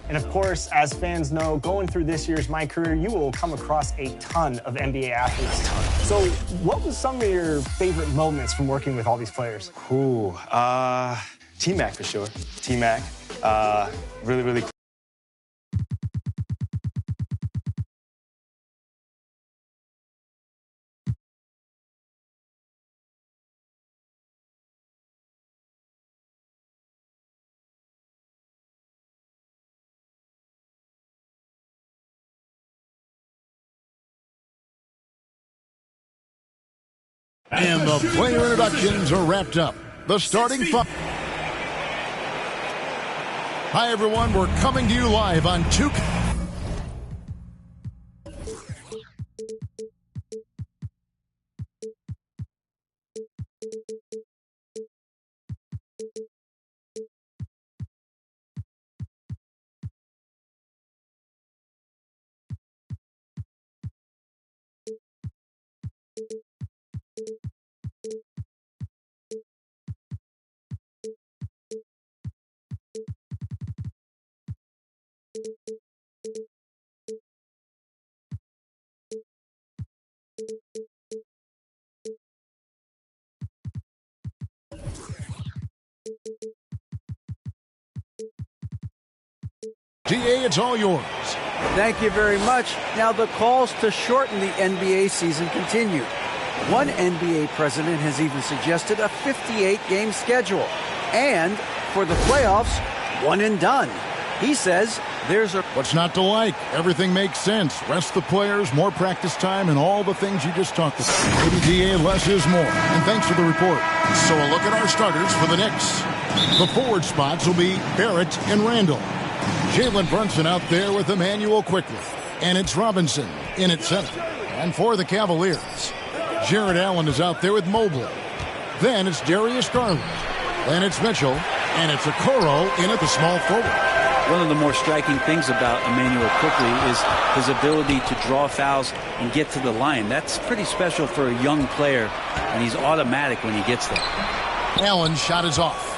And of course, as fans know, going through this year's My Career, you will come across a ton of NBA athletes. So what was some of your favorite moments from working with all these players? Ooh, T-Mac for sure. T-Mac, really, really cool. And the player introductions are wrapped up. The starting five. Hi, everyone. We're coming to you live on 2K. GA, it's all yours. Thank you very much. Now the calls to shorten the NBA season continue. One NBA president has even suggested a 58-game schedule. And for the playoffs, one and done. He says there's a... What's not to like? Everything makes sense. Rest the players, more practice time, and all the things you just talked about. Maybe GA, less is more. And thanks for the report. So a look at our starters for the Knicks. The forward spots will be Barrett and Randall. Jalen Brunson out there with Emmanuel quickly. And it's Robinson in at center. And for the Cavaliers, Jared Allen is out there with Mobley. Then it's Darius Garland. Then it's Mitchell. And it's Okoro in at the small forward. One of the more striking things about Emmanuel quickly is his ability to draw fouls and get to the line. That's pretty special for a young player, and he's automatic when he gets there. Allen's shot is off.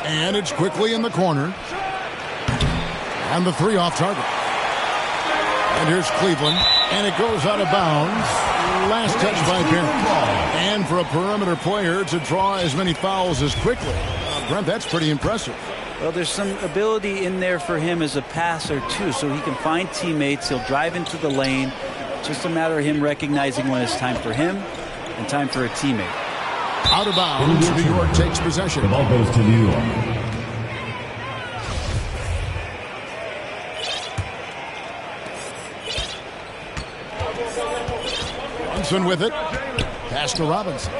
And it's quickly in the corner. And the three off target. And here's Cleveland. And it goes out of bounds. Last touch by Barrett. And for a perimeter player to draw as many fouls as quickly. Brent, that's pretty impressive. Well, there's some ability in there for him as a passer, too, so he can find teammates. He'll drive into the lane. Just a matter of him recognizing when it's time for him and time for a teammate. Out of bounds, New York takes possession. The ball goes to New York. Brunson with it. Pass to Robinson.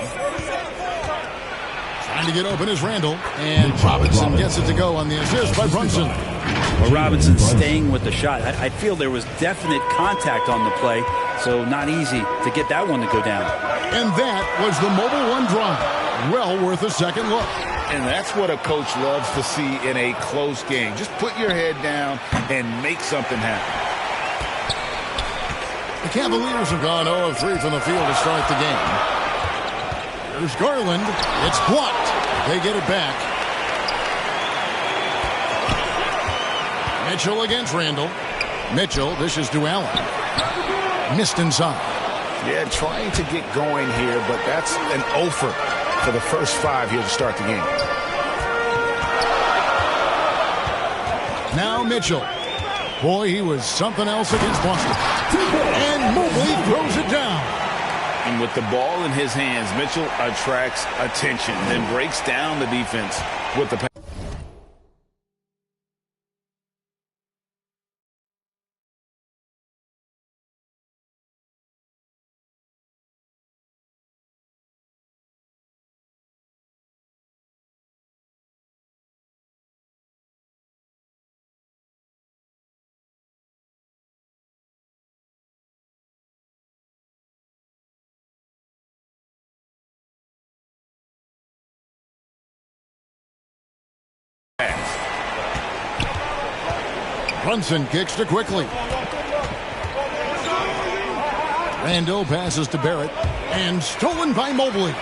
Trying to get open is Randall. And Robinson gets it to go on the assist by Brunson. Well, Robinson staying with the shot. I feel there was definite contact on the play, so not easy to get that one to go down. And that was the Mobile One drive. Well worth a second look. And that's what a coach loves to see in a close game. Just put your head down and make something happen. The Cavaliers have gone 0 of 3 from the field to start the game. Here's Garland. It's blocked. They get it back. Mitchell against Randall. Mitchell, this is to Allen. Missed inside. Yeah, trying to get going here, but that's an offer for the first 5 here to start the game. Now Mitchell. Boy, he was something else against Boston. And Mobley throws it down. And with the ball in his hands, Mitchell attracts attention, then breaks down the defense with the pass. Brunson kicks to quickly. Randall passes to Barrett. And stolen by Mobley.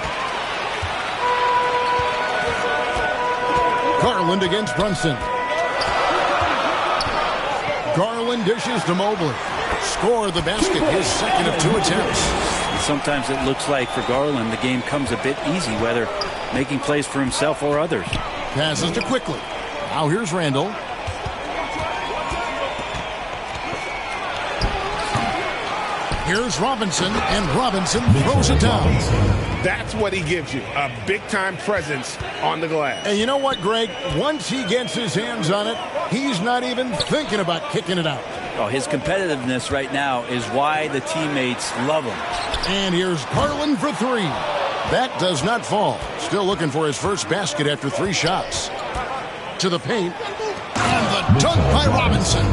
Garland against Brunson. Garland dishes to Mobley. Score the basket, his second of 2 attempts. Sometimes it looks like for Garland the game comes a bit easy, whether making plays for himself or others. Passes to Quickly. Now here's Randall. Here's Robinson, and Robinson throws it down. That's what he gives you, a big-time presence on the glass. And you know what, Greg? Once he gets his hands on it, he's not even thinking about kicking it out. Oh, his competitiveness right now is why the teammates love him. And here's Garland for 3. That does not fall. Still looking for his first basket after 3 shots. To the paint. And the dunk by Robinson.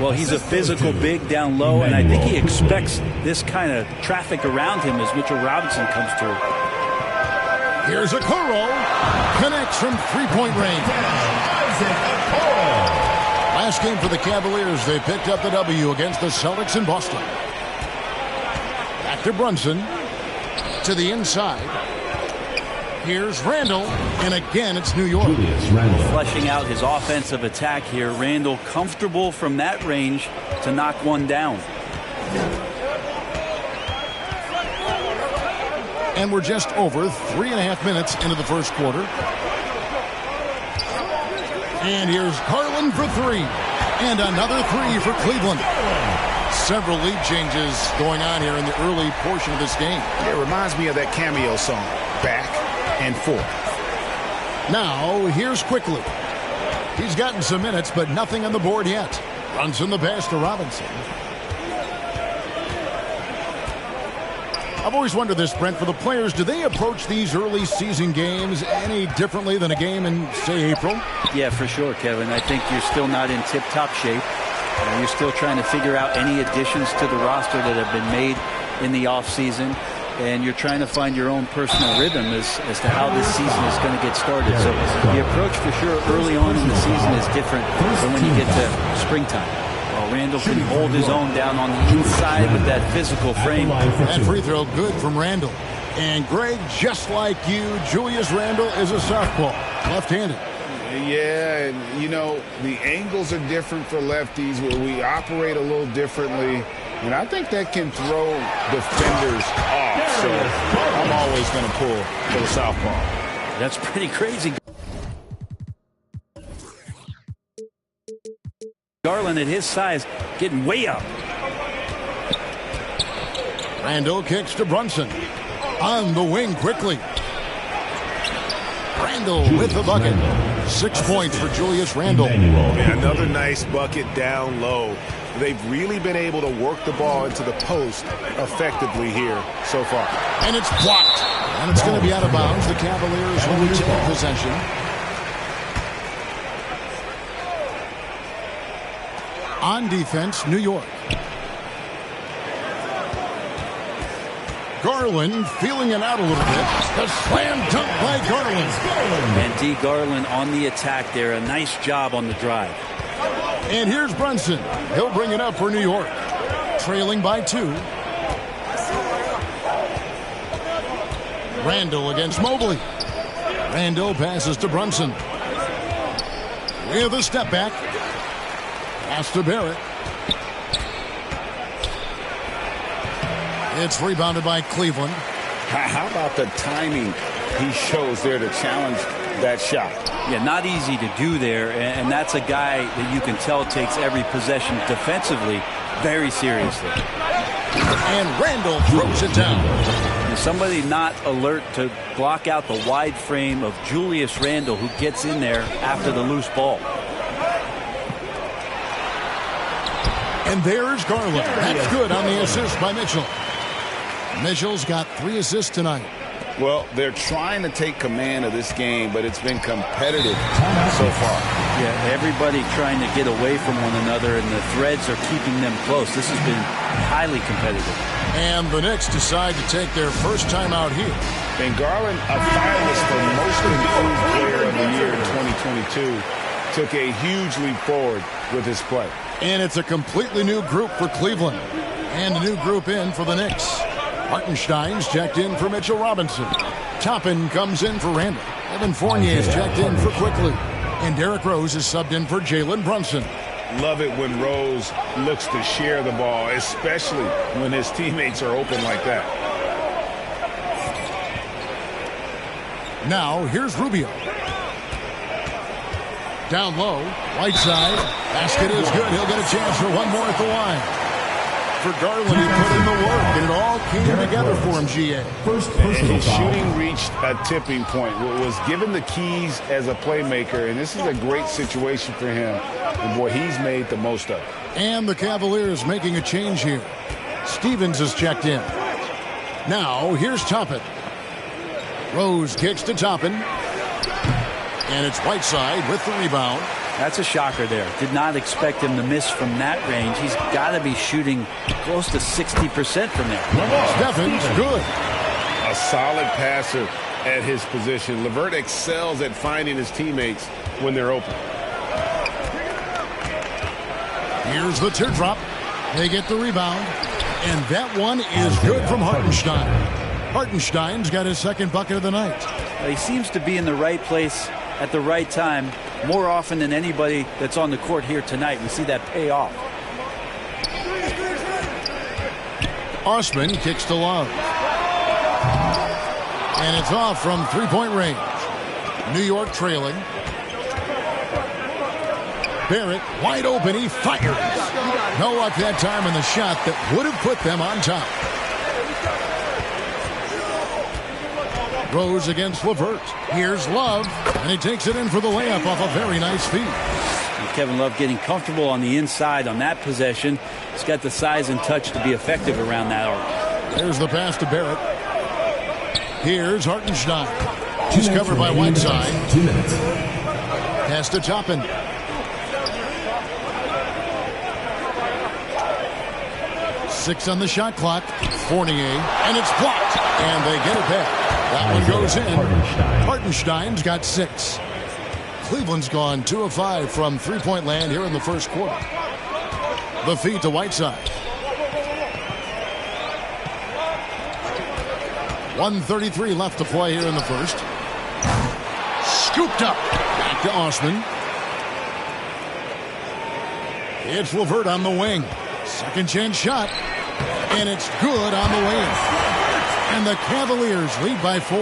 Well, he's a physical big down low, and I think he expects this kind of traffic around him as Mitchell Robinson comes through. Here's Okoro. Connects from 3-point range. Last game for the Cavaliers, they picked up the W against the Celtics in Boston. Back to Brunson. To the inside. Here's Randall, and again it's New York. Fleshing out his offensive attack here. Randall comfortable from that range to knock one down. And we're just over 3.5 minutes into the first quarter. And here's Garland for 3. And another 3 for Cleveland. Several lead changes going on here in the early portion of this game. It reminds me of that cameo song, Back and Forth. Now, here's Quickly. He's gotten some minutes, but nothing on the board yet. Runs in the pass to Robinson. I've always wondered this, Brent, for the players, do they approach these early season games any differently than a game in, say, April? Yeah, for sure, Kevin. I think you're still not in tip-top shape. You're still trying to figure out any additions to the roster that have been made in the offseason. And you're trying to find your own personal rhythm as to how this season is going to get started. So the approach for sure early on in the season is different than when you get to springtime. Well, Randall can hold his own down on the inside with that physical frame. That free throw good from Randall. And Greg, just like you, Julius Randall is a southpaw, left-handed. Yeah, and you know, the angles are different for lefties where we operate a little differently. And I think that can throw defenders off. So I'm always going to pull for the southpaw. That's pretty crazy. Garland at his size getting way up. Randall kicks to Brunson. On the wing quickly. Randall with the bucket. 6 points for Julius Randall. Yeah, another nice bucket down low. They've really been able to work the ball into the post effectively here so far. And it's blocked. And it's going to be out of bounds. The Cavaliers will retain possession. On defense, New York. Garland feeling it out a little bit. The slam dunk by Garland. And D. Garland on the attack there. A nice job on the drive. And here's Brunson. He'll bring it up for New York. Trailing by 2. Randall against Mobley. Randall passes to Brunson. With a step back. Pass to Barrett. It's rebounded by Cleveland. How about the timing he shows there to challenge that shot? Yeah, not easy to do there, and that's a guy that you can tell takes every possession defensively very seriously. And Randall throws it down. And somebody not alert to block out the wide frame of Julius Randall, who gets in there after the loose ball. And there's Garland. That's good on the assist by Mitchell. Mitchell's got 3 assists tonight. Well, they're trying to take command of this game, but it's been competitive so far. Yeah, everybody trying to get away from one another, and the threads are keeping them close. This has been highly competitive. And the Knicks decide to take their first time out here. And Garland, a finalist for Most Improved Player of the Year in 2022, took a huge leap forward with his play. And it's a completely new group for Cleveland. And a new group in for the Knicks. Hartenstein's checked in for Mitchell Robinson. Toppin comes in for Randall. Evan Fournier's checked in for Quickly. And Derrick Rose is subbed in for Jalen Brunson. Love it when Rose looks to share the ball, especially when his teammates are open like that. Now, here's Rubio. Down low, Whiteside. Basket is good. He'll get a chance for one more at the line. For Garland, he put in the work, and it all came together for him, GA. And his shooting reached a tipping point. Was given the keys as a playmaker, and this is a great situation for him. And, boy, he's made the most of it. And the Cavaliers making a change here. Stevens is checked in. Now, here's Toppin. Rose kicks to Toppin. And it's Whiteside with the rebound. That's a shocker there. Did not expect him to miss from that range. He's got to be shooting close to 60% from there. Stephens, good. A solid passer at his position. LeVert excels at finding his teammates when they're open. Here's the teardrop. They get the rebound. And that one is good from Hartenstein. Hartenstein's got his second bucket of the night. He seems to be in the right place at the right time more often than anybody that's on the court here tonight. We see that pay off. Osman kicks to Love. And it's off from three-point range. New York trailing. Barrett wide open. He fires. No luck that time on the shot that would have put them on top. Rose against LeVert. Here's Love, and he takes it in for the layup off a very nice feed. And Kevin Love getting comfortable on the inside on that possession. He's got the size and touch to be effective around that arc. There's the pass to Barrett. Here's Hartenstein. He's covered by Whiteside. 2 minutes. Pass to Toppin. Six on the shot clock. Fournier, and it's blocked, and they get it back. That one goes in. Hartenstein's got 6. Cleveland's gone 2 of 5 from three-point land here in the first quarter. The feed to Whiteside. 1:33 left to play here in the first. Scooped up. Back to Osman. It's LeVert on the wing. Second chance shot. And it's good on the way in. And the Cavaliers lead by 4.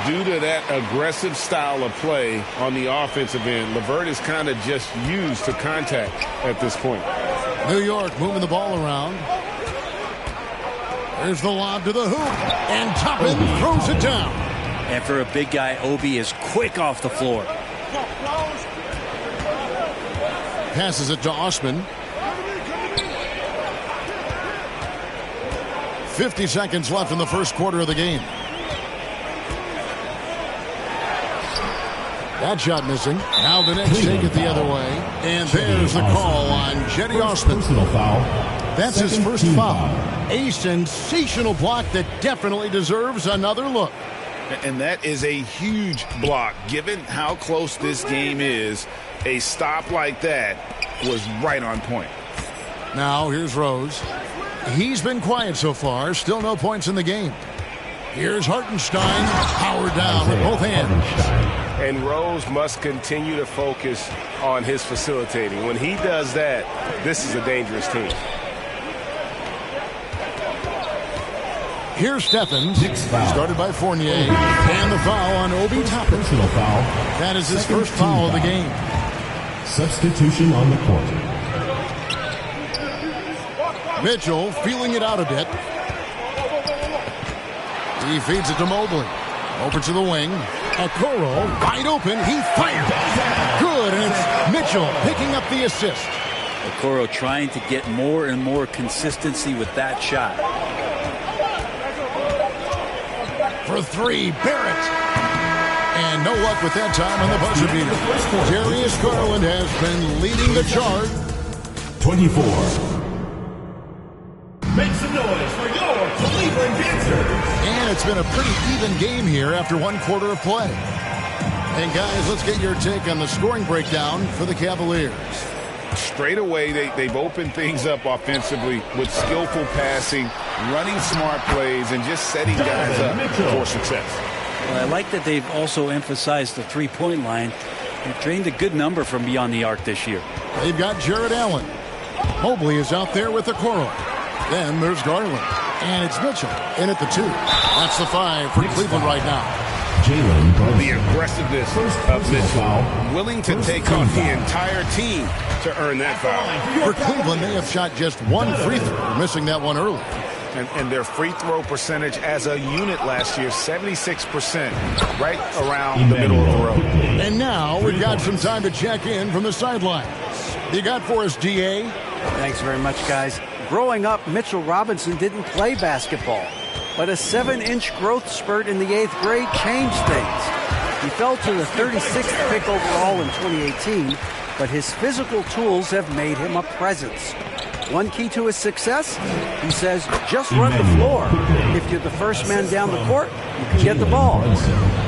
Due to that aggressive style of play on the offensive end, LeVert is kind of just used to contact at this point. New York moving the ball around. There's the lob to the hoop. And Toppin throws it down. And for a big guy, Obi is quick off the floor. Passes it to Osman. 50 seconds left in the first quarter of the game. That shot missing. Now the Knicks take it the other way. And there's the call on Cedi Osman. Personal foul. That's his first foul. A sensational block that definitely deserves another look. And that is a huge block. Given how close this game is, a stop like that was right on point. Now here's Rose. He's been quiet so far. Still no points in the game. Here's Hartenstein. Powered down with both hands. And Rose must continue to focus on his facilitating. When he does that, this is a dangerous team. Here's Stephens. Started by Fournier. And the foul on Obi Toppin. Personal foul. That is his first foul of the game. Substitution on the court. Mitchell feeling it out a bit. He feeds it to Mobley. Over to the wing. Okoro wide open. He fires. Good, and it's Mitchell picking up the assist. Okoro trying to get more and more consistency with that shot. For 3, Barrett. And no luck with that time on the buzzer beater. Darius Garland has been leading the charge. 24. Make some noise for your Cleveland dancers. And it's been a pretty even game here after one quarter of play. And guys, let's get your take on the scoring breakdown for the Cavaliers. Straight away, they've opened things up offensively with skillful passing, running smart plays, and just setting guys up for success. Well, I like that they've also emphasized the three-point line. He drained a good number from beyond the arc this year. They've got Jared Allen. Mobley is out there with the Okoro. Then there's Garland. And it's Mitchell in at the 2. That's the 5 for Cleveland right now. The aggressiveness of Mitchell, willing to take on the entire team to earn that foul. For Cleveland, they have shot just one free throw, missing that one early. And their free throw percentage as a unit last year, 76%, right around the middle of the road. And now we've got some time to check in from the sidelines. You got for us, DA? Thanks very much, guys. Growing up, Mitchell Robinson didn't play basketball, but a 7-inch growth spurt in the 8th grade changed things. He fell to the 36th pick overall in 2018, but his physical tools have made him a presence. One key to his success, he says, just run the floor. If you're the first man down the court, you can get the ball.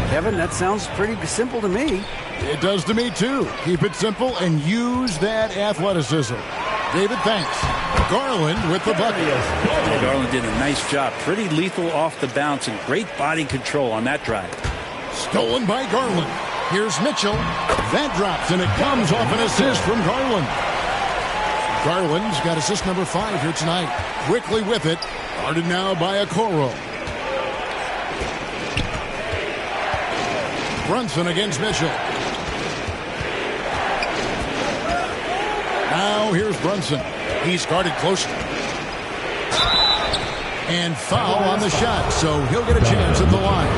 Kevin, that sounds pretty simple to me. It does to me, too. Keep it simple and use that athleticism. David, thanks. Garland with the bucket. Garland did a nice job. Pretty lethal off the bounce and great body control on that drive. Stolen by Garland. Here's Mitchell. That drops, and it comes off an assist from Garland. Garland's got assist number 5 here tonight. Quickly with it. Guarded now by Okoro. Brunson against Mitchell. Now here's Brunson. He's guarded closely. And foul on the shot, so he'll get a chance at the line.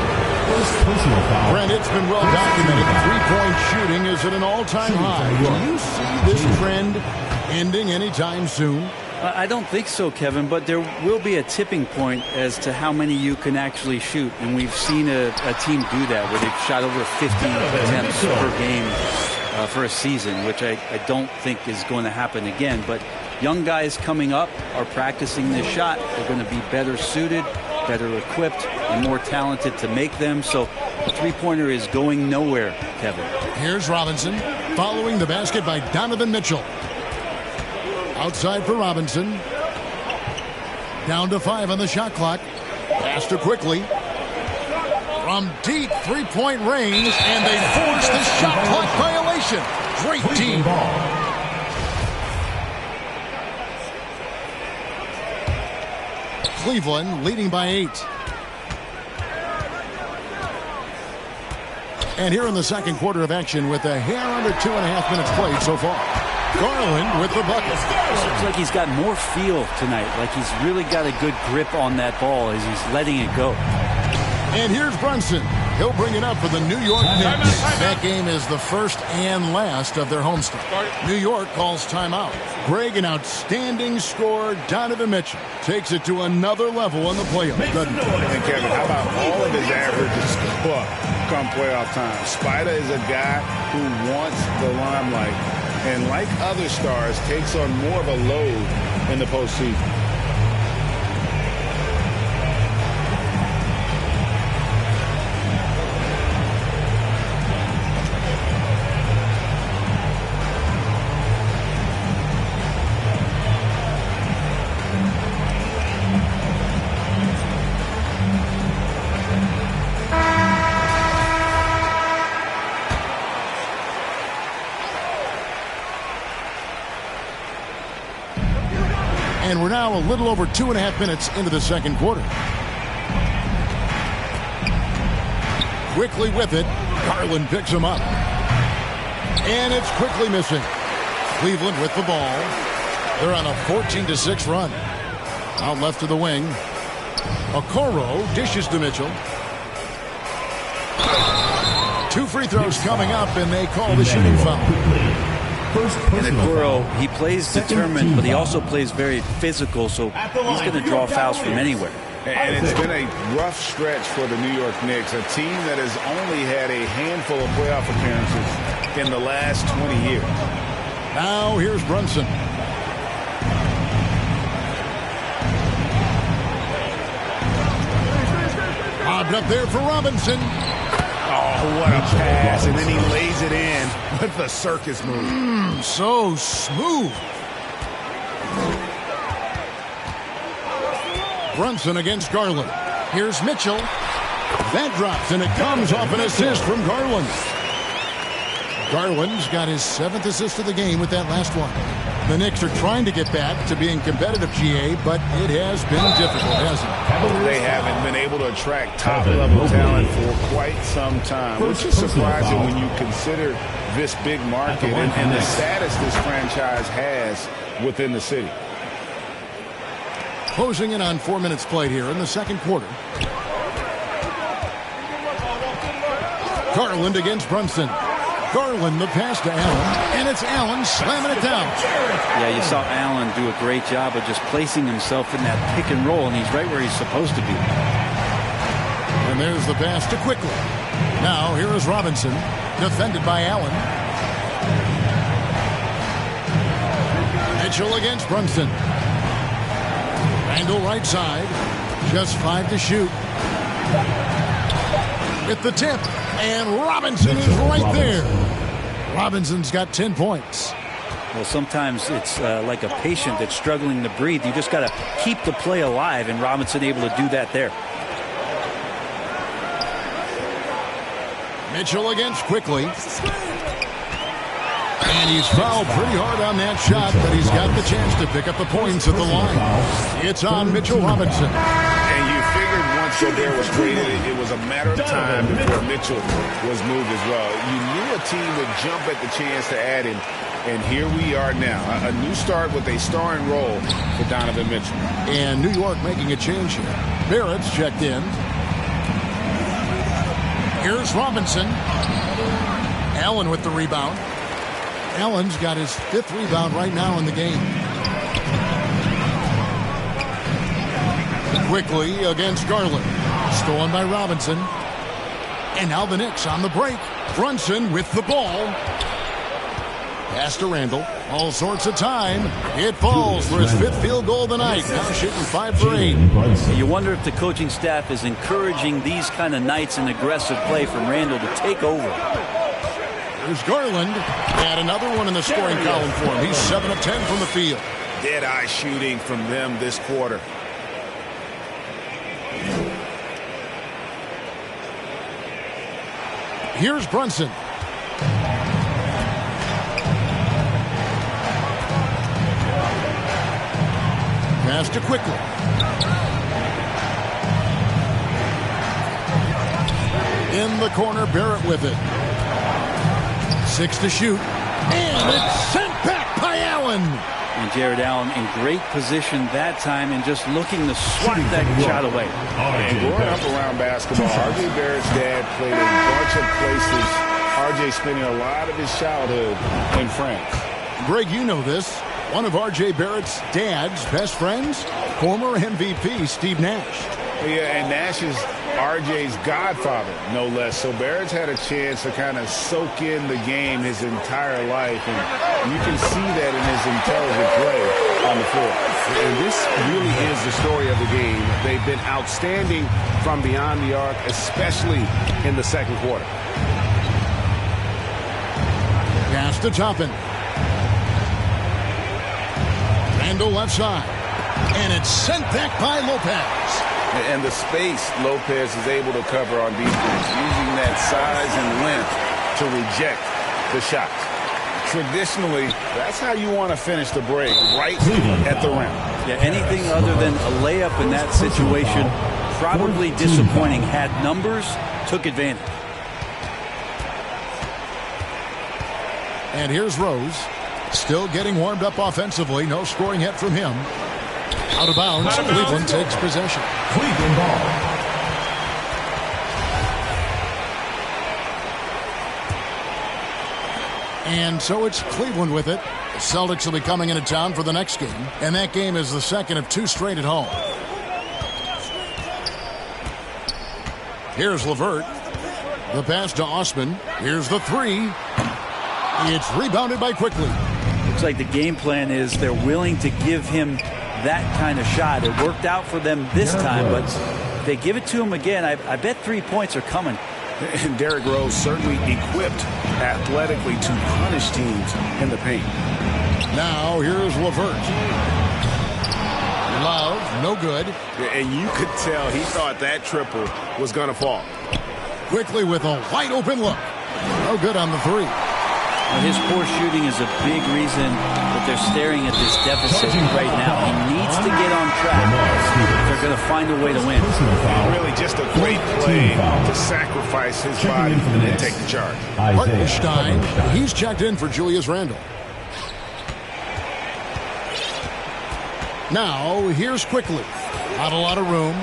Brent, it's been well documented. Three-point shooting is at an all-time high. Do you see this trend ending anytime soon? I don't think so, Kevin, but there will be a tipping point as to how many you can actually shoot. And we've seen a team do that where they've shot over 50 attempts per game for a season, which I don't think is going to happen again. But young guys coming up are practicing this shot. They're going to be better suited, better equipped, and more talented to make them. So the three-pointer is going nowhere, Kevin. Here's Robinson following the basket by Donovan Mitchell. Outside for Robinson. Down to 5 on the shot clock. Pass to quickly. From deep three-point range, and they force the shot clock violation. Great team. Cleveland leading by 8. And here in the second quarter of action with a hair under 2.5 minutes played so far. Garland with the bucket. Looks like he's got more feel tonight, like he's really got a good grip on that ball as he's letting it go. And here's Brunson. He'll bring it up for the New York Knicks. That game is the first and last of their homestand. New York calls timeout. Greg, an outstanding scorer, Donovan Mitchell, takes it to another level in the playoffs. And Kevin, how about all of his averages come playoff time? Spider is a guy who wants the limelight, and like other stars, takes on more of a load in the postseason. And we're now a little over 2.5 minutes into the second quarter. Quickly with it. Garland picks him up. And it's quickly missing. Cleveland with the ball. They're on a 14-6 run. Out left to the wing. Okoro dishes to Mitchell. 2 free throws coming up, and they call the shooting foul. And Okoro, he plays determined, but he also plays very physical, so he's going to draw fouls from anywhere. And it's been a rough stretch for the New York Knicks, a team that has only had a handful of playoff appearances in the last 20 years. Now here's Brunson. Bobbed up there for Robinson. Oh, what a pass, and then he lays it in with the circus move. So smooth. Brunson against Garland. Here's Mitchell. That drops, and it comes off an assist from Garland. Garland's got his 7th assist of the game with that last one. The Knicks are trying to get back to being competitive, GA, but it has been difficult, hasn't it? They haven't been able to attract top-level talent for quite some time, which is surprising when you consider this big market and the status this franchise has within the city. Closing in on 4 minutes played here in the second quarter. Garland against Brunson. Garland the pass to Allen, and it's Allen slamming it down. Yeah, you saw Allen do a great job of just placing himself in that pick and roll, and he's right where he's supposed to be. And there's the pass to Quickly. Now here is Robinson, defended by Allen. Mitchell against Brunson. Randall right side, just 5 to shoot. At the tip, and Robinson is right there. Robinson's got 10 points. Well, sometimes it's like a patient that's struggling to breathe. You just got to keep the play alive, and Robinson able to do that there. Mitchell against Quickly. And he's fouled pretty hard on that shot, but he's got the chance to pick up the points at the line. It's on Mitchell Robinson. And you figured once Gobert was traded, it was a matter of time before Mitchell was moved as well. You knew a team would jump at the chance to add him, and here we are now. A new start with a starring role for Donovan Mitchell. And New York making a change here. Barrett's checked in. Here's Robinson. Allen with the rebound. Allen's got his 5th rebound right now in the game. Quickly against Garland. Stolen by Robinson. And now the Knicks on the break. Brunson with the ball. Pass to Randall. All sorts of time. It falls for his 5th field goal of the night. Now shooting 5 for 8. You wonder if the coaching staff is encouraging these kind of nights and aggressive play from Randall to take over. There's Garland. And another one in the scoring column for him. He's 7 of 10 from the field. Dead-eye shooting from them this quarter. Here's Brunson. Pass to Quickly. In the corner, Barrett with it. 6 to shoot. And it's sent back by Allen. And Jared Allen in great position that time and just looking to swat that shot away. And growing up around basketball, R.J. Barrett's dad played a bunch of places. R.J. spending a lot of his childhood in France. Greg, you know this. One of R.J. Barrett's dad's best friends, former MVP Steve Nash. Yeah, and Nash is R.J.'s godfather, no less. So Barrett's had a chance to kind of soak in the game his entire life, and you can see that in his intelligent play on the floor. And this really is the story of the game. They've been outstanding from beyond the arc, especially in the second quarter. Pass to Toppin. Randall left side. And it's sent back by Lopez. And the space Lopez is able to cover on defense, using that size and length to reject the shots. Traditionally, that's how you want to finish the break, right at the rim. Yeah, anything other than a layup in that situation, probably disappointing. Had numbers, took advantage. And here's Rose. Still getting warmed up offensively. No scoring yet from him. Out of bounds. Cleveland takes possession. Cleveland ball. And so it's Cleveland with it. The Celtics will be coming into town for the next game. And that game is the second of 2 straight at home. Here's LeVert. The pass to Osman. Here's the 3. It's rebounded by Quickly. Looks like the game plan is they're willing to give him that kind of shot. It worked out for them this time, but if they give it to him again, I bet 3 points are coming. And Derrick Rose certainly equipped athletically to punish teams in the paint. Now here's LeVert. Love, no good. And you could tell he thought that triple was going to fall. Quickly with a wide open look. No good on the 3. Well, his poor shooting is a big reason that they're staring at this deficit right now. He needs to get on track if they're going to find a way to win. Really just a great play to sacrifice his body and take the charge. Hartenstein, he's checked in for Julius Randle. Now, here's Quickly. Not a lot of room.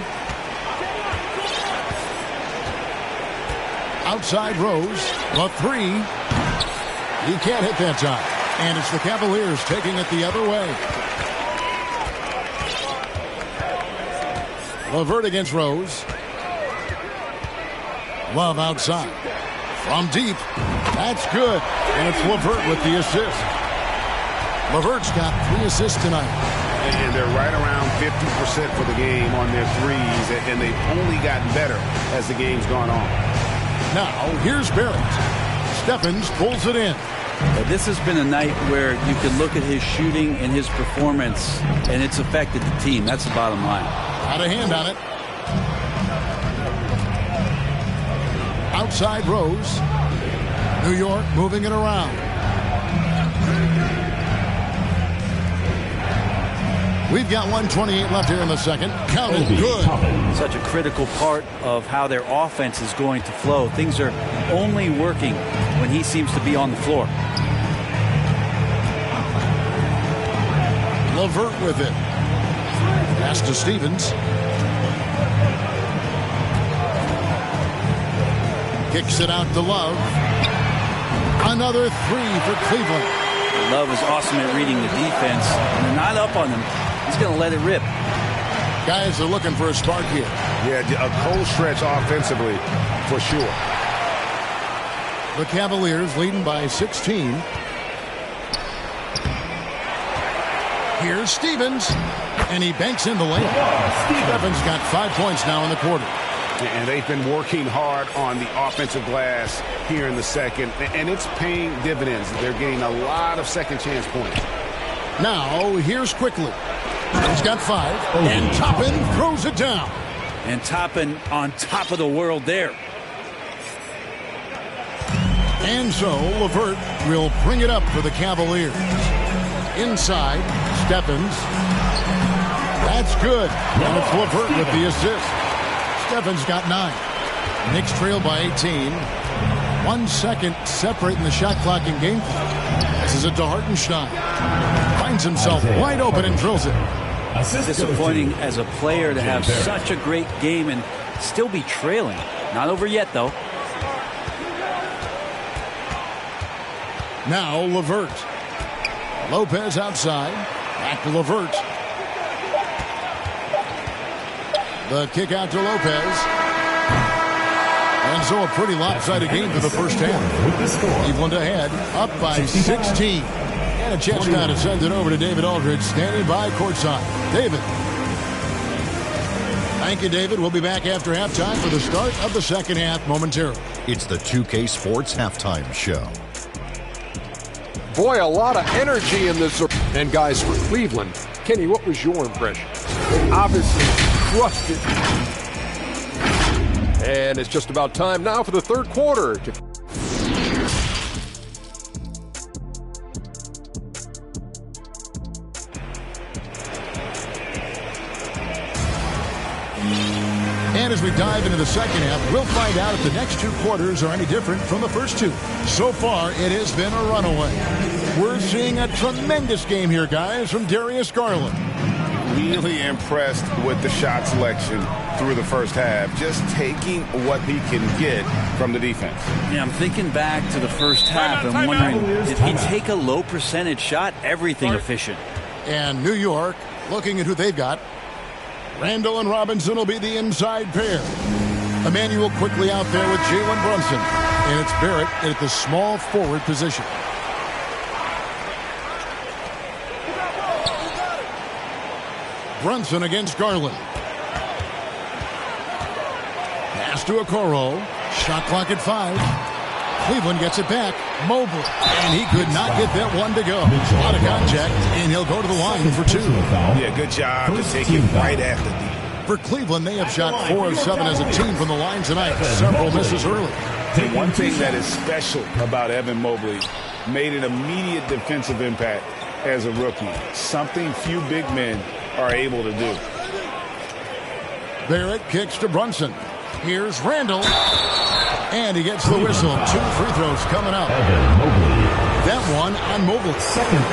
Outside Rose. The three. He can't hit that time. And it's the Cavaliers taking it the other way. LeVert against Rose. Love outside. From deep. That's good. And it's LeVert with the assist. LeVert's got 3 assists tonight. And they're right around 50% for the game on their threes. And they've only gotten better as the game's gone on. Now, here's Barrett. Stephens pulls it in. This has been a night where you can look at his shooting and his performance, and it's affected the team. That's the bottom line. Got a hand on it. Outside Rose. New York moving it around. We've got 1:28 left here in the second. Count it. Good. Such a critical part of how their offense is going to flow. Things are only working when he seems to be on the floor. LeVert with it. Pass to Stevens. Kicks it out to Love. Another three for Cleveland. Love is awesome at reading the defense. And they're not up on him. He's going to let it rip. Guys are looking for a spark here. Yeah, a cold stretch offensively for sure. The Cavaliers leading by 16. Here's Stevens. And he banks in the lane. Stevens got 5 points now in the quarter. And they've been working hard on the offensive glass here in the second. And it's paying dividends. They're getting a lot of second chance points. Now, here's Quickly. He's got 5. And Toppin throws it down. And Toppin on top of the world there. And so LeVert will bring it up for the Cavaliers. Inside, Stephens. That's good. And it's LeVert with the assist. Stephens got 9. Knicks trail by 18. 1 second separating the shot clock and game clock. This is it to Hartenstein. Finds himself wide open and drills it. Disappointing as a player to have such a great game and still be trailing. Not over yet, though. Now LeVert. Lopez outside. Back to LeVert. The kick out to Lopez. And so a pretty lopsided game for the first half. Cleveland ahead, up by 16. And a chance now to send it over to David Aldridge, standing by courtside. David. Thank you, David. We'll be back after halftime for the start of the second half momentarily. It's the 2K Sports Halftime Show. Boy, a lot of energy in this. And guys, for Cleveland, Kenny, what was your impression? They obviously crushed it. And it's just about time now for the third quarter. And as we dive into the second half, we'll find out if the next 2 quarters are any different from the first 2. So far, it has been a runaway. We're seeing a tremendous game here, guys, from Darius Garland. Really impressed with the shot selection through the first half, just taking what he can get from the defense. Yeah, I'm thinking back to the first half and wondering, did he take a low percentage shot? Everything efficient. And New York, looking at who they've got. Randall and Robinson will be the inside pair. Emmanuel quickly out there with Jalen Brunson. And it's Barrett at the small forward position. Brunson against Garland. Pass to Okoro. Shot clock at 5. Cleveland gets it back. Mobley. And he could not get that one to go. A lot of contact, and he'll go to the line for 2. Yeah, good job to take it right after the. For Cleveland, they have shot 4 of 7 as a team from the line tonight. Several misses early. One thing that is special about Evan Mobley made an immediate defensive impact as a rookie, something few big men are able to do. Barrett kicks to Brunson. Here's Randall. And he gets the whistle. 2 free throws coming up. That one on Mobley.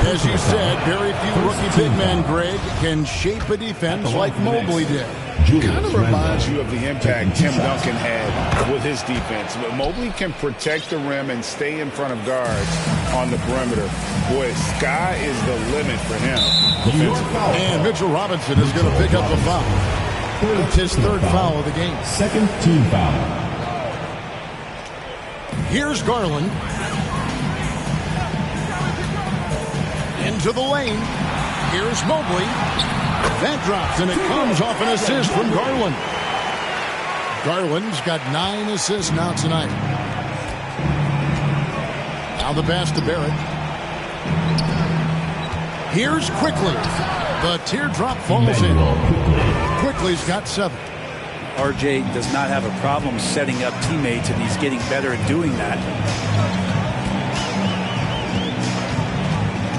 As you said, very few rookie big men, Greg, can shape a defense like Mobley did. Kind of reminds you of the impact Tim Duncan had with his defense. But Mobley can protect the rim and stay in front of guards on the perimeter. Boy, sky is the limit for him. And Mitchell Robinson is going to pick up a foul. It's his 3rd foul of the game. 2nd team foul. Here's Garland. Into the lane. Here's Mobley. That drops, and it comes off an assist from Garland. Garland's got 9 assists now tonight. Now the pass to Barrett. Here's Quickly. The teardrop falls in. Quickly's got 7. RJ does not have a problem setting up teammates, and he's getting better at doing that.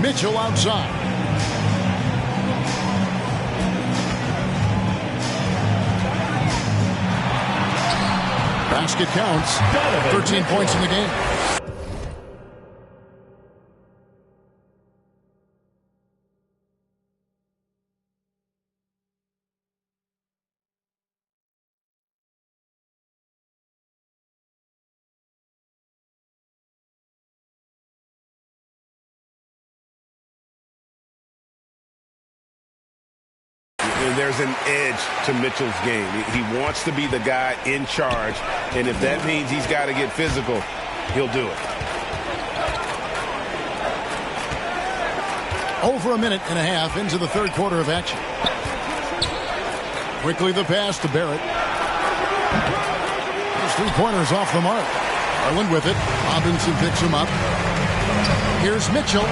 Mitchell outside. Basket counts. 13 points in the game. There's an edge to Mitchell's game. He wants to be the guy in charge, and if that means he's got to get physical, he'll do it. Over a minute and a half into the 3rd quarter of action. Quickly the pass to Barrett. Those 3-pointers off the mark. Garland with it. Robinson picks him up. Here's Mitchell.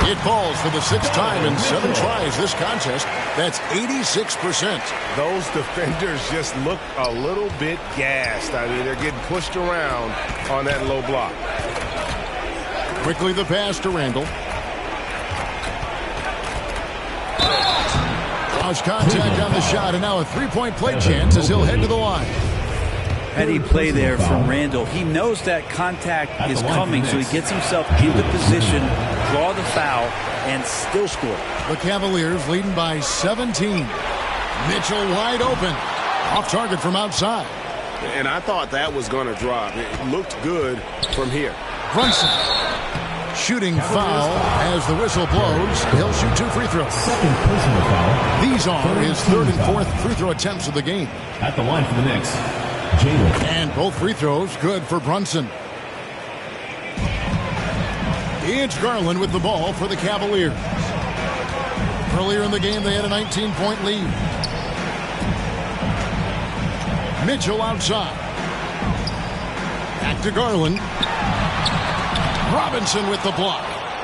It falls for the 6th time in 7 tries this contest. That's 86%. Those defenders just look a little bit gassed. I mean, they're getting pushed around on that low block. Quickly the pass to Randall. Draws contact on the shot, and now a 3-point play chance as he'll head to the line. Heady play there from Randall. He knows that contact is coming, so he gets himself into position, draw the foul, and still score. The Cavaliers leading by 17. Mitchell wide open. Off target from outside. And I thought that was going to drop. It looked good from here. Brunson. Shooting foul as the whistle blows. He'll shoot 2 free throws. 2nd personal foul. These are his 3rd and 4th free throw attempts of the game. At the line for the Knicks, Jalen. And both free throws good for Brunson. It's Garland with the ball for the Cavaliers. Earlier in the game, they had a 19-point lead. Mitchell outside. Back to Garland. Robinson with the block.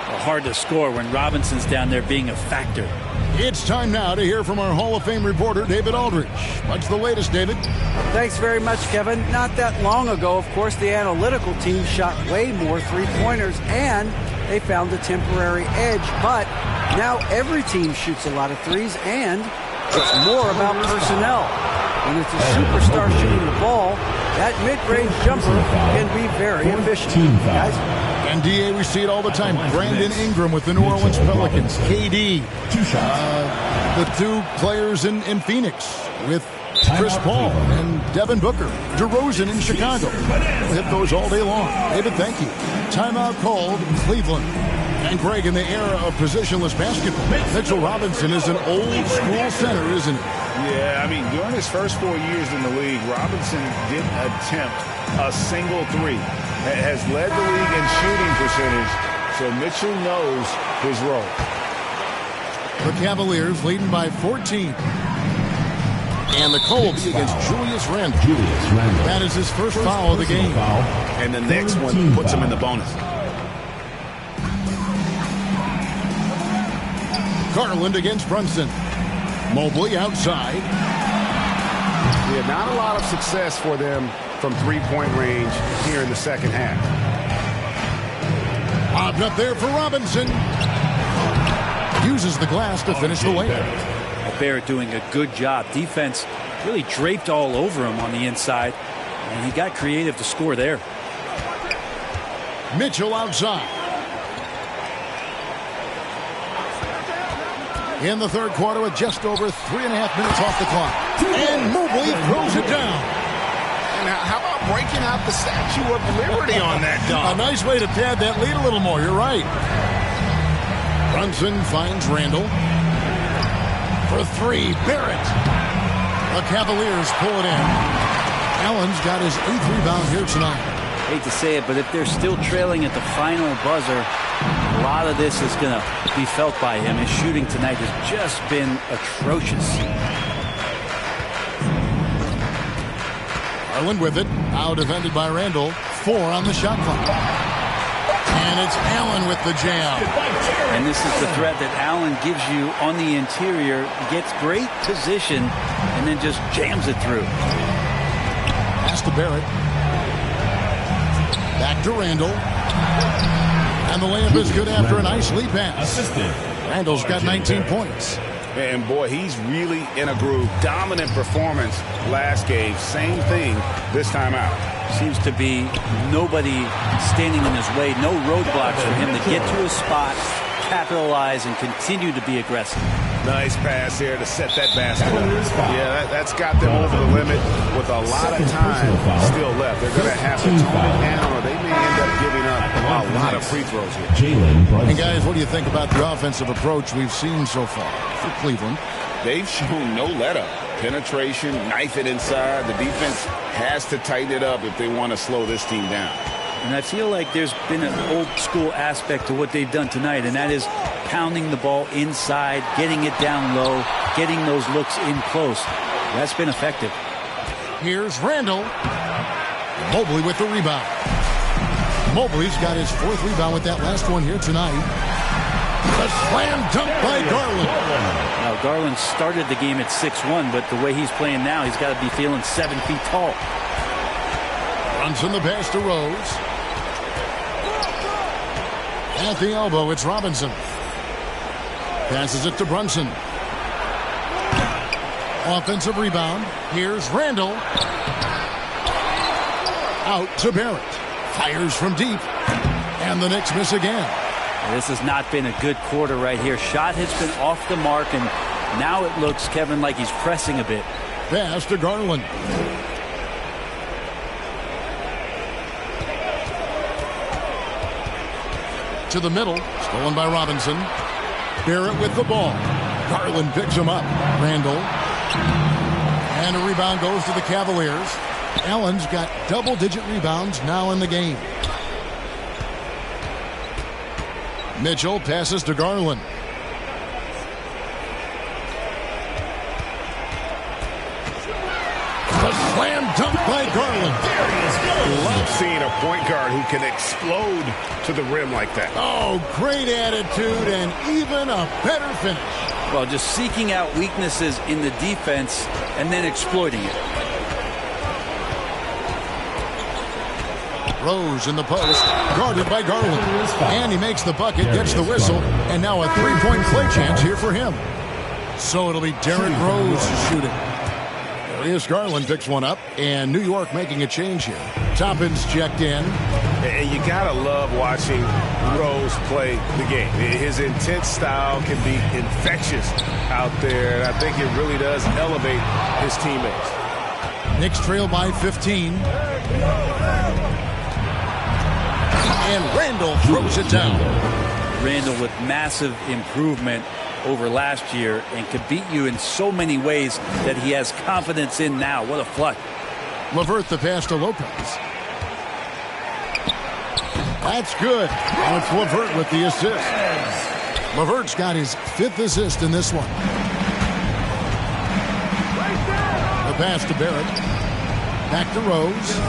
Well, hard to score when Robinson's down there being a factor. It's time now to hear from our Hall of Fame reporter, David Aldridge. What's the latest, David? Thanks very much, Kevin. Not that long ago, of course, the analytical team shot way more 3-pointers, and they found a temporary edge. But now every team shoots a lot of threes, and it's more about personnel. When it's a superstar shooting the ball, that mid-range jumper can be very efficient. Guys? And DA, we see it all the time. Brandon Ingram with the New Orleans Pelicans. KD. The 2 players in Phoenix with Chris Paul and Devin Booker. DeRozan in Chicago. We'll hit those all day long. David, thank you. Timeout called Cleveland. And Greg, in the era of positionless basketball, Mitchell Robinson is an old-school center, isn't he? Yeah, I mean, during his first 4 years in the league, Robinson didn't attempt a single 3. Has led the league in shooting percentage, so Mitchell knows his role. The Cavaliers leading by 14. And the call will be against Julius Randle. That is his first foul of the game. And the next one puts him in the bonus. Garland against Brunson. Mobley outside. Yeah, not a lot of success for them from 3-point range here in the second half. Lobbed up there for Robinson. Uses the glass to finish the layup. Barrett doing a good job. Defense really draped all over him on the inside, and he got creative to score there. Mitchell outside. In the third quarter with just over 3.5 minutes off the clock. And Mobley throws it down. And how about breaking out the Statue of Liberty on that dunk? A nice way to pad that lead a little more. You're right. Brunson finds Randall. For three, Barrett. The Cavaliers pull it in. Allen's got his 8th rebound here tonight. Hate to say it, but if they're still trailing at the final buzzer, a lot of this is going to be felt by him. His shooting tonight has just been atrocious. Garland with it. Now defended by Randall. 4 on the shot clock. And it's Allen with the jam. And this is the threat that Allen gives you on the interior. Gets great position and then just jams it through. Pass to Barrett. Back to Randall. And the layup is good after a nice lead pass. Randall's got 19 points. And boy, he's really in a groove. Dominant performance last game. Same thing this time out. Seems to be nobody standing in his way. No roadblocks for him to get to his spot, capitalize, and continue to be aggressive. Nice pass here to set that basket up. Yeah, that's got them over the limit with a lot of time still left. They're going to have to tone it down, or they may end up giving up a lot of free throws here. And guys, what do you think about the offensive approach we've seen so far for Cleveland? They've shown no let-up. Penetration, knife it inside. The defense has to tighten it up if they want to slow this team down. And I feel like there's been an old school aspect to what they've done tonight, and that is pounding the ball inside, getting it down low, getting those looks in close. That's been effective. Here's Randall. Mobley with the rebound. Mobley's got his 4th rebound with that last one here tonight. A slam dunk by Garland. Now, Garland started the game at 6'1", but the way he's playing now, he's got to be feeling 7 feet tall. Brunson the pass to Rose. At the elbow, it's Robinson. Passes it to Brunson. Offensive rebound. Here's Randall. Out to Barrett. Fires from deep. And the Knicks miss again. This has not been a good quarter right here. Shot has been off the mark, and now it looks, Kevin, like he's pressing a bit. Pass to Garland. To the middle. Stolen by Robinson. Barrett with the ball. Garland picks him up. Randall. And a rebound goes to the Cavaliers. Allen's got double-digit rebounds now in the game. Mitchell passes to Garland. A slam dunk by Garland. Love seeing a point guard who can explode to the rim like that. Oh, great attitude and even a better finish. Well, just seeking out weaknesses in the defense and then exploiting it. Rose in the post, guarded by Garland. And he makes the bucket, gets the whistle, and now a 3-point play chance here for him. So it'll be Derrick Rose shooting. Darius Garland picks one up, and New York making a change here. Toppin's checked in. And you gotta love watching Rose play the game. His intense style can be infectious out there, and I think it really does elevate his teammates. Knicks trail by 15. And Randall throws it down. Randall with massive improvement over last year and could beat you in so many ways that he has confidence in now. What a flush. LeVert the pass to Lopez. That's good. And it's LeVert with the assist. LeVert's got his 5th assist in this one. The pass to Barrett. Back to Rose.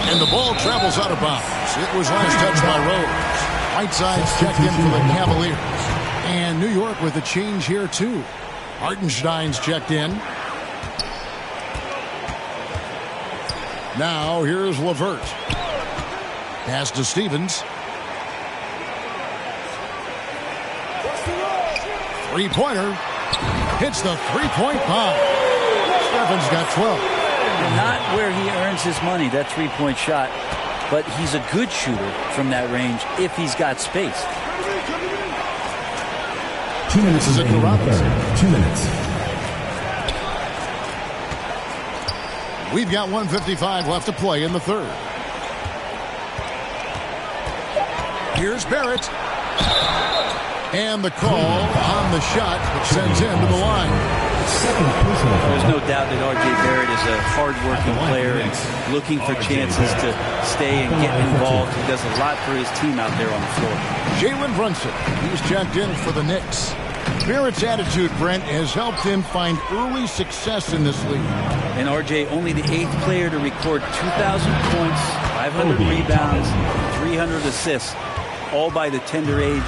And the ball travels out of bounds. It was last touched by Rose. Whiteside's checked in for the Cavaliers. And New York with a change here, too. Hartenstein's checked in. Now, here's LeVert. Pass to Stevens. Three-pointer. Hits the three-point bomb. Stevens got 12. Not where he earns his money, that three-point shot. But he's a good shooter from that range if he's got space. 2 minutes is in the third. 2 minutes. We've got 1:55 left to play in the third. Here's Barrett. And the call on the shot sends him to the line. There's no doubt that R.J. Barrett is a hard-working player and looking for chances to stay and get involved. He does a lot for his team out there on the floor. Jalen Brunson, he's checked in for the Knicks. Barrett's attitude, Brent, has helped him find early success in this league. And R.J. only the 8th player to record 2,000 points, 500 rebounds, 300 assists, all by the tender age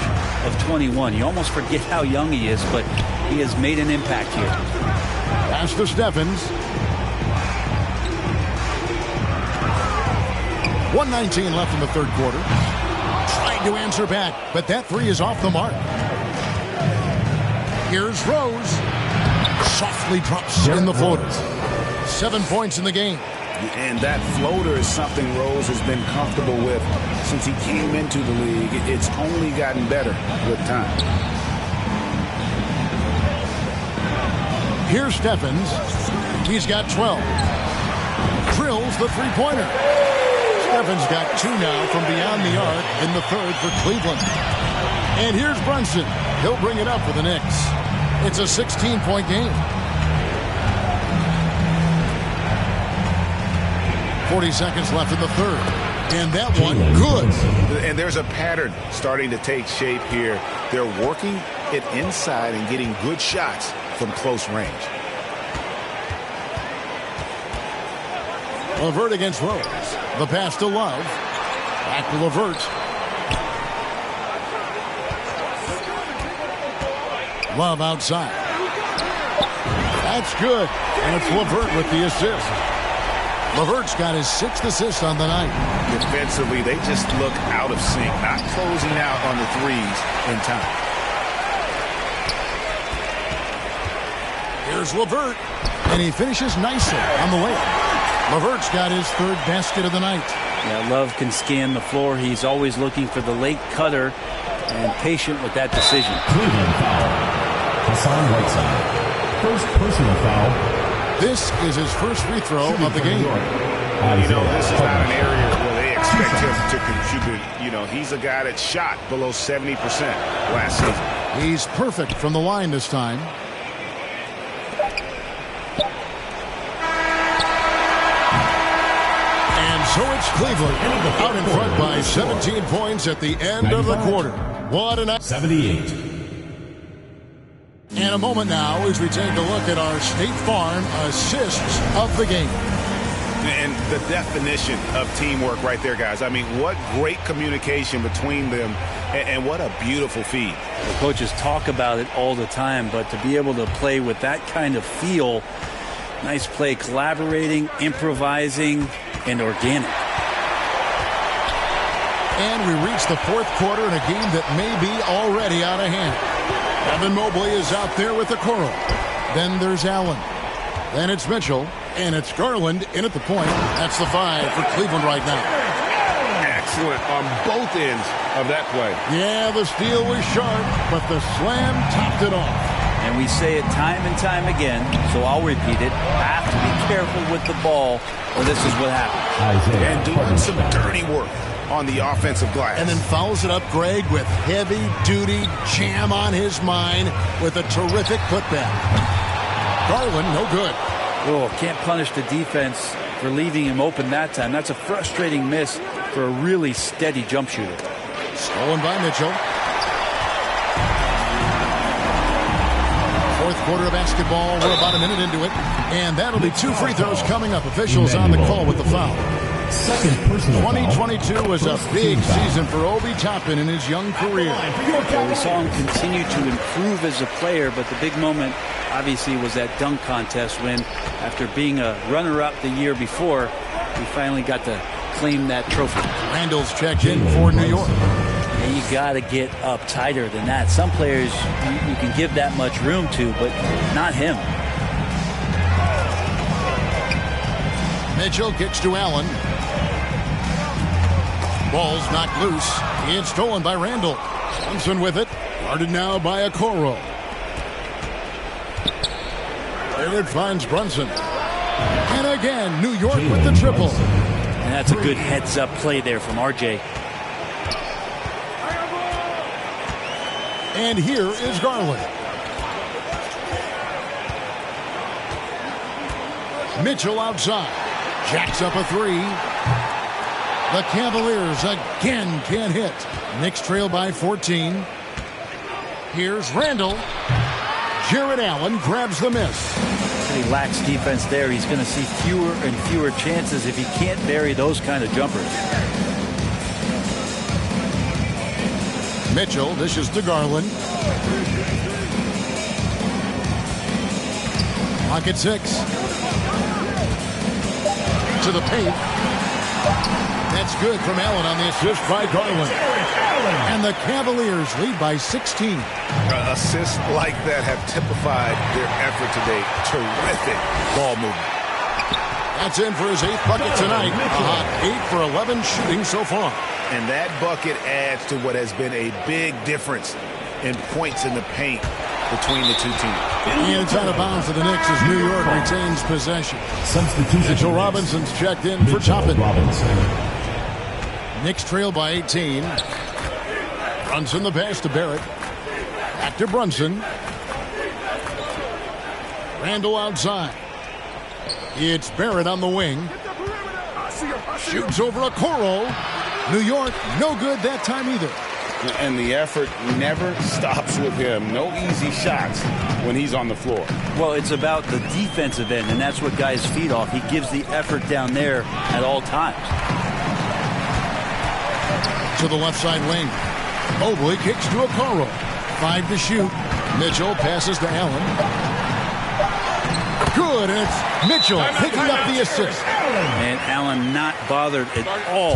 of 21. You almost forget how young he is, but he has made an impact here. Pass to Stephens. 1:19 left in the third quarter. Trying to answer back, but that three is off the mark. Here's Rose. Softly drops in the floater. 7 points in the game. And that floater is something Rose has been comfortable with since he came into the league. It's only gotten better with time. Here's Stephens. He's got 12. Drills the three-pointer. Stephens got 2 now from beyond the arc in the third for Cleveland. And here's Brunson. He'll bring it up for the Knicks. It's a 16-point game. 40 seconds left in the third. And that one, good. And there's a pattern starting to take shape here. They're working it inside and getting good shots from close range. LeVert against Rose. The pass to Love. Back to LeVert. Love outside. That's good. And it's LeVert with the assist. LeVert's got his 6th assist on the night. Defensively, they just look out of sync, not closing out on the threes in time. Here's LeVert, and he finishes nicely on the layup. LeVert's got his 3rd basket of the night. Yeah, Love can scan the floor. He's always looking for the late cutter and patient with that decision. Cleveland foul. Hassan Whiteside. First personal foul. This is his first free throw of the game. You know, this is not an area where they expect him to contribute. You know, he's a guy that shot below 70% last season. He's perfect from the line this time. And so it's Cleveland out in front by 17 points at the end of the quarter. What a night. 78. And a moment now as we take a look at our State Farm assists of the game. And the definition of teamwork right there, guys. I mean, what great communication between them, and what a beautiful feed. The coaches talk about it all the time, but to be able to play with that kind of feel, nice play, collaborating, improvising, and organic. And we reach the 4th quarter in a game that may be already out of hand. Evan Mobley is out there with the coral. Then there's Allen. Then it's Mitchell. And it's Garland in at the point. That's the 5 for Cleveland right now. Excellent on both ends of that play. Yeah, the steal was sharp, but the slam topped it off. And we say it time and time again, so I'll repeat it. Have to be careful with the ball, or this is what happens. And doing some dirty work on the offensive glass. And then follows it up, Greg, with heavy-duty jam on his mind with a terrific putback. Garland, no good. Oh, can't punish the defense for leaving him open that time. That's a frustrating miss for a really steady jump shooter. Stolen by Mitchell. 4th quarter of basketball. We're about a minute into it. And that'll be 2 free throws coming up. Officials on the call with the foul. 2022 was a big season for Obi Toppin in his young career. Well, we saw him continue to improve as a player, but the big moment obviously was that dunk contest when, after being a runner-up the year before, he finally got to claim that trophy. Randall's checked in for New York. And you got to get up tighter than that. Some players you can give that much room to, but not him. Mitchell kicks to Allen. Ball's knocked loose. It's stolen by Randall. Thompson with it. Guarded now by Okoro. There it finds Brunson. And again, New York with the triple. And that's a good heads-up play there from RJ. And here is Garland. Mitchell outside. Jacks up a three. The Cavaliers again can't hit. Knicks trail by 14. Here's Randall. Jared Allen grabs the miss. He lacks defense there. He's going to see fewer and fewer chances if he can't bury those kind of jumpers. Mitchell dishes to Garland. Pocket 6. To the paint. That's good from Allen on the assist by Garland. And the Cavaliers lead by 16. Assists like that have typified their effort today. Terrific ball movement. That's in for his 8th bucket tonight. 8 for 11 shooting so far. And that bucket adds to what has been a big difference in points in the paint between the two teams. And it's out of bounds to the Knicks as New York retains possession. Mitchell Robinson's checked in for Toppin. Knicks trail by 18. Brunson the pass to Barrett. Back to Brunson. Randall outside. It's Barrett on the wing. Shoots over Okoro. New York, no good that time either. And the effort never stops with him. No easy shots when he's on the floor. Well, it's about the defensive end, and that's what guys feed off. He gives the effort down there at all times. To the left side wing. Mobley kicks to Okoro. 5 to shoot. Mitchell passes to Allen. Good, and it's Mitchell picking up the assist. And Allen not bothered at all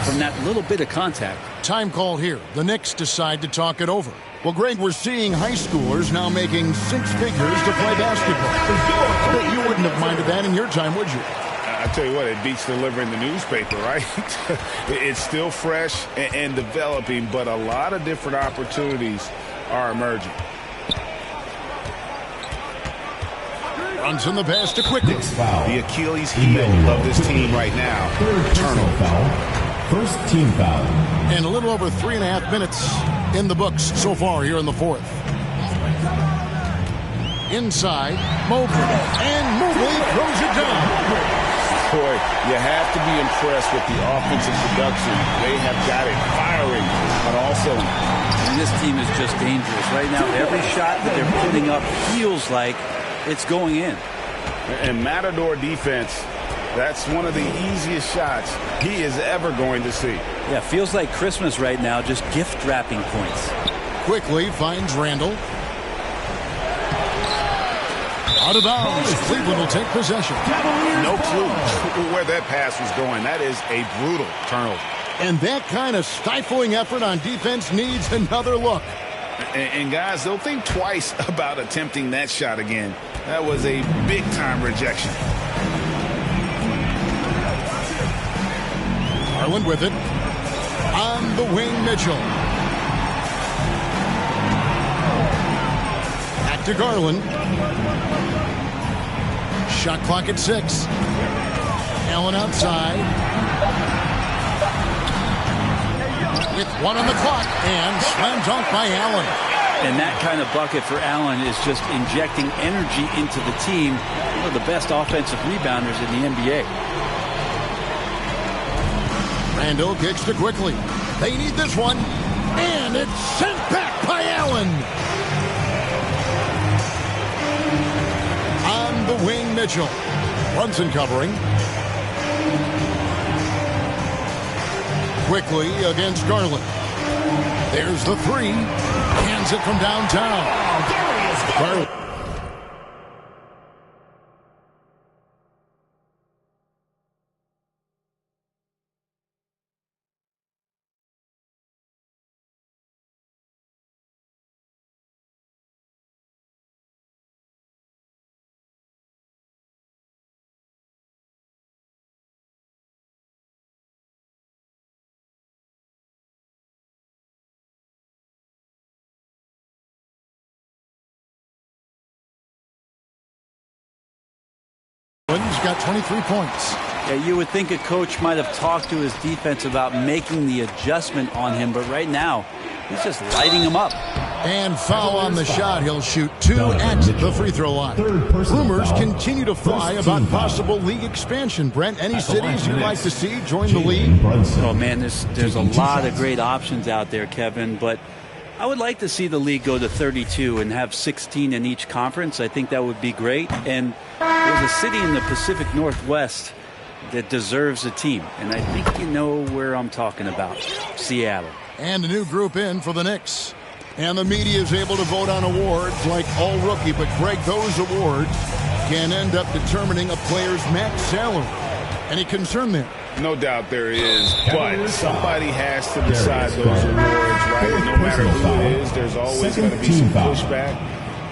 from that little bit of contact. Time call here. The Knicks decide to talk it over. Well, Greg, we're seeing high schoolers now making 6 figures to play basketball. But you wouldn't have minded that in your time, would you? I tell you what, it beats delivering the newspaper, right? It's still fresh and developing, but a lot of different opportunities are emerging. Runs in the pass to Quickly. The Achilles heel of this team right now. Turnover. First team foul. And a little over 3.5 minutes in the books so far here in the 4th. Inside, Mobley. And Mobley throws it down. Boy, you have to be impressed with the offensive production. They have got it firing on all cylinders. And this team is just dangerous. Right now, every shot that they're putting up feels like it's going in. And Matador defense, that's one of the easiest shots he is ever going to see. Yeah, feels like Christmas right now, just gift wrapping points. Quickly finds Randall. Out of bounds. Cleveland will take possession. No clue where that pass was going. That is a brutal turnover. And that kind of stifling effort on defense needs another look. And guys, they'll think twice about attempting that shot again. That was a big-time rejection. Garland with it. On the wing, Mitchell. Back to Garland. Shot clock at 6. Allen outside. With 1 on the clock, and slam dunk by Allen. And that kind of bucket for Allen is just injecting energy into the team. One of the best offensive rebounders in the NBA. Randall kicks to Quickly. They need this one. And it's sent back by Allen. On the wing, Mitchell. Brunson covering. Quickly against Garland. There's the 3. Hands it from downtown. Garland. got 23 points. Yeah, you would think a coach might have talked to his defense about making the adjustment on him, but right now, he's just lighting him up. And foul on the shot. He'll shoot 2 at the free throw line. Rumors continue to fly about possible league expansion. Brent, any cities you'd like to see join the league? Oh, man, there's a lot of great options out there, Kevin, but I would like to see the league go to 32 and have 16 in each conference. I think that would be great. And there's a city in the Pacific Northwest that deserves a team, and I think you know where I'm talking about. Seattle. And a new group in for the Knicks. And the media is able to vote on awards like all rookie, but Greg, those awards can end up determining a player's max salary. Any concern there? No doubt there is, but somebody has to decide those awards, right? And no matter who it is, there's always going to be some pushback.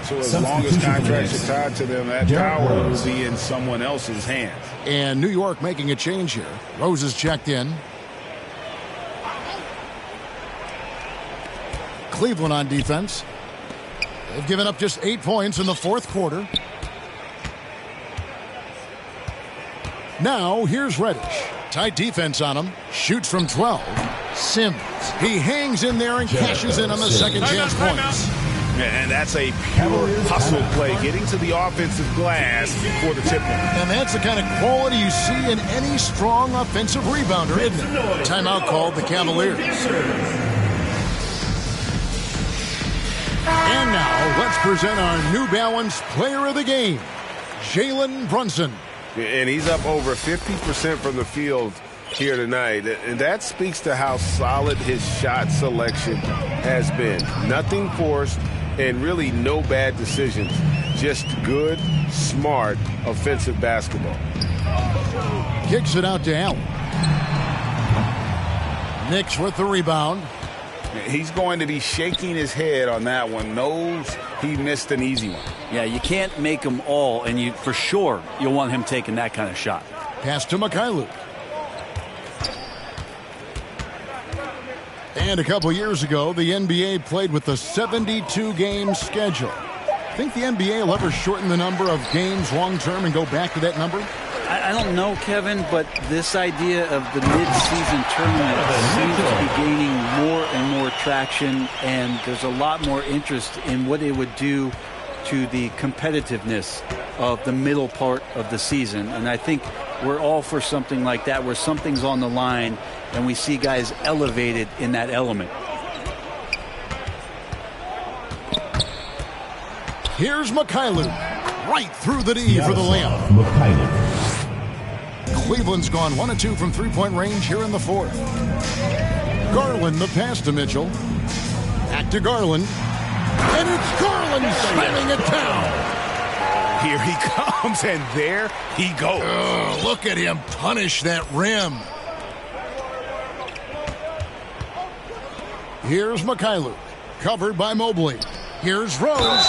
So as long as contracts are tied to them, that power will be in someone else's hands. And New York making a change here. Rose is checked in. Cleveland on defense. They've given up just 8 points in the fourth quarter. Now here's Reddish. Tight defense on him. Shoots from 12. Sims. He hangs in there and cashes in on the second chance points. And that's a pure hustle play, getting to the offensive glass for the tip-in. And that's the kind of quality you see in any strong offensive rebounder, isn't it? Timeout called the Cavaliers. And now, let's present our New Balance Player of the Game, Jalen Brunson. And he's up over 50% from the field here tonight. And that speaks to how solid his shot selection has been. Nothing forced and really no bad decisions. Just good, smart, offensive basketball. Kicks it out to Allen. Knicks with the rebound. He's going to be shaking his head on that one. Knows he missed an easy one. Yeah, you can't make them all, and for sure you'll want him taking that kind of shot. Pass to Mikhailuk. And a couple years ago, the NBA played with a 72-game schedule. Think the NBA will ever shorten the number of games long-term and go back to that number? I don't know, Kevin, but this idea of the mid-season tournament seems to be gaining more and more traction, and there's a lot more interest in what it would do to the competitiveness of the middle part of the season. And I think we're all for something like that, where something's on the line and we see guys elevated in that element. Here's Mikhailuk, right through the D for the layup. Cleveland's gone 1 of 2 from three-point range here in the fourth. Garland the pass to Mitchell. Back to Garland. And it's Garland slamming it down. Here he comes, and there he goes. Oh, look at him punish that rim. Here's Mikhailuk, covered by Mobley. Here's Rose.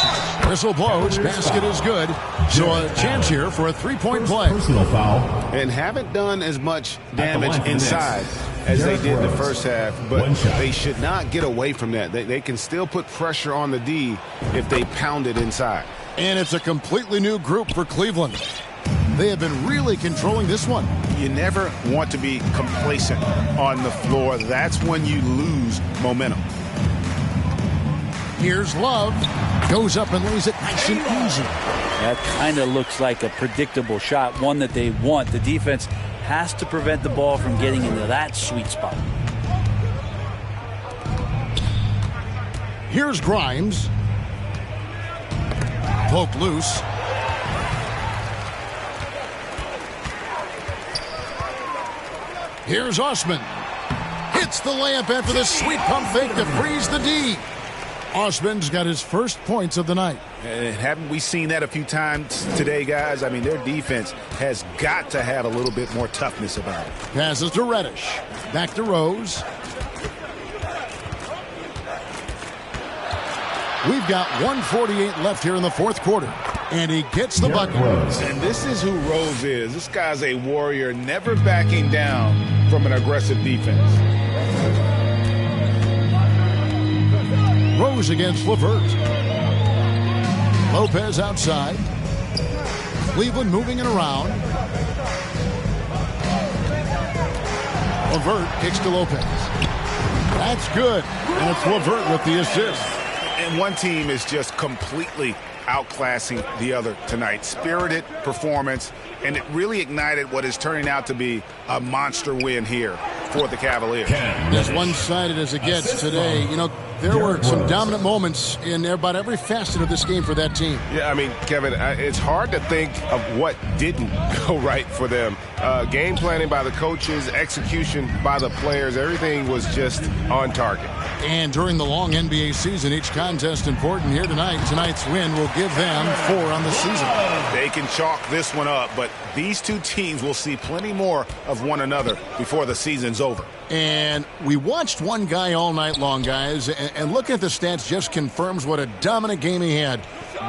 Whistle blows. Basket is good. So a chance here for a three-point play. Personal foul. And haven't done as much damage inside as they did the first half, but they should not get away from that. They can still put pressure on the D if they pound it inside. And it's a completely new group for Cleveland. They have been really controlling this one. You never want to be complacent on the floor. That's when you lose momentum. Here's Love. Goes up and lays it nice and easy. That kind of looks like a predictable shot, one that they want. The defense has to prevent the ball from getting into that sweet spot. Here's Grimes. Poke loose. Here's Osman. Hits the layup after the sweet pump fake to freeze the D. Osman's got his first points of the night. Haven't we seen that a few times today, guys? I mean, their defense has got to have a little bit more toughness about it. Passes to Reddish. Back to Rose. We've got 1:48 left here in the fourth quarter. And he gets the bucket. And this is who Rose is. This guy's a warrior, never backing down from an aggressive defense. Rose against LeVert. Lopez outside. Cleveland moving it around. LeVert kicks to Lopez. That's good. And it's LeVert with the assist. And one team is just completely outclassing the other tonight. Spirited performance, and it really ignited what is turning out to be a monster win here for the Cavaliers. As one-sided as it gets today, you know, there were some dominant moments in about every facet of this game for that team. Yeah, I mean, Kevin, it's hard to think of what didn't go right for them. Game planning by the coaches, execution by the players, everything was just on target. And during the long NBA season, each contest important here tonight. Tonight's win will give them 4 on the season. They can chalk this one up, but these two teams will see plenty more of one another before the season's over. And we watched one guy all night long, guys, and looking at the stats just confirms what a dominant game he had.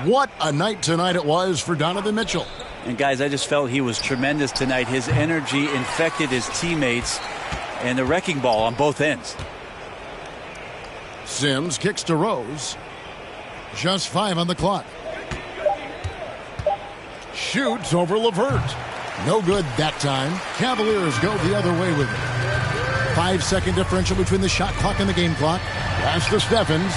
What a night tonight it was for Donovan Mitchell. And, guys, I just felt he was tremendous tonight. His energy infected his teammates, and the wrecking ball on both ends. Sims kicks to Rose. Just 5 on the clock. Shoots over LeVert. No good that time. Cavaliers go the other way with it. 5-second differential between the shot clock and the game clock. Pass to Steffens.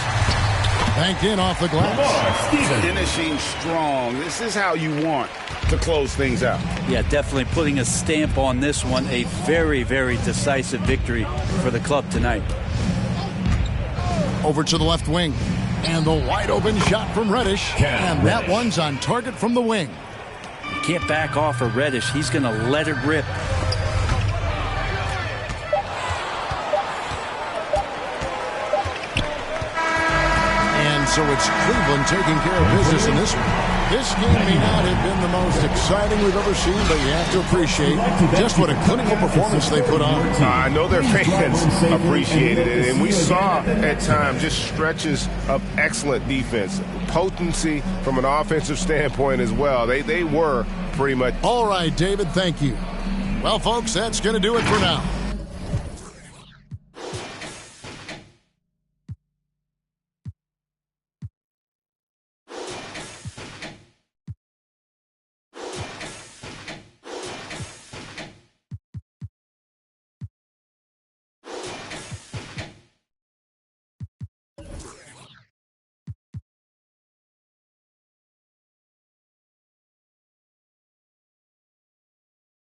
Banked in off the glass. Finishing strong. This is how you want to close things out. Yeah, definitely putting a stamp on this one. A very, very decisive victory for the club tonight. Over to the left wing. And the wide open shot from Reddish. And that one's on target from the wing. You can't back off of Reddish. He's going to let it rip. And so it's Cleveland taking care of business in this one. This game may not have been the most exciting we've ever seen, but you have to appreciate just what a clinical performance they put on. I know their fans appreciated it, and we saw at times just stretches of excellent defense. Potency from an offensive standpoint as well. They were pretty much. All right, David, thank you. Well, folks, that's going to do it for now.